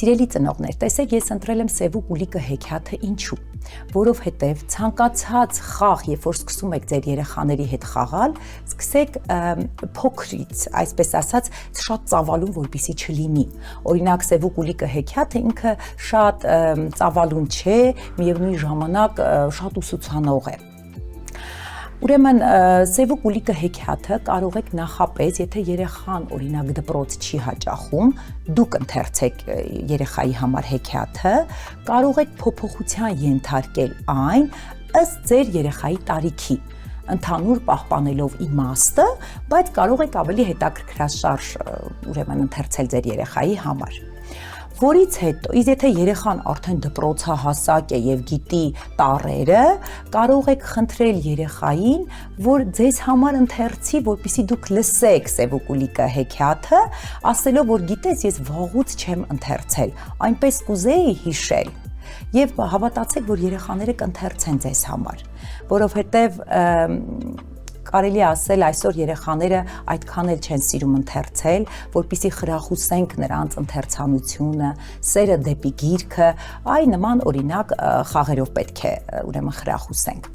Սիրելի ծնողներ, տեսեք, ես ընտրել եմ սև ու կուլիկը հեքիաթը ինչու, որովհետև ցանկացած խաղ, երբ որ սկսում եք ձեր երեխաների հետ խաղալ, սկսեք փոքրից, այսպես ասած, շատ ծավալուն, որպեսզի չլինի։ Օրինակ, սև ու կուլիկը հեքիաթը ինքը շատ ծավալուն չէ, միևնույն ժամանակ շատ ուսուցանող է։ Ուրեմն սև ու կուլիկը հեքիաթը կարող եք նախապես, եթե երեխան օրինակ դպրոց չի հաճախում, դուք ընթերցեք երեխայի համար հեքիաթը, կարող եք փոփոխության ենթարկել այն ըստ ձեր երեխայի տարիքի, ընդհանուր պահպանելով իմաստը, բայց կարող եք ավելի հետաքրքրաշարժ ուրեմն ընթերցել ձեր երեխայի համար։ Որից հետո, իսկ եթե երեխան արդեն դպրոցահասակ է եւ գիտի տառերը, կարող եք խնդրել երեխային, որ ձեզ համար ընթերցի, որպեսզի դուք լսեք սև ու կուլիկը հեքիաթը, ասելով, որ գիտես, ես վաղուց չեմ ընթերցել, այնպես կուզեի հիշել։ Եվ հավատացեք, որ երեխաները կընթերցեն ձեզ համար, որովհետեւ կարելի ասել այսօր երեխաները այդքան էլ չեն սիրում ընթերցել, որպեսզի խրախուսենք նրանց ընթերցանությունը, սերը դեպի գիրքը, այ նման օրինակ խաղերով պետք է ուրեմն խրախուսենք։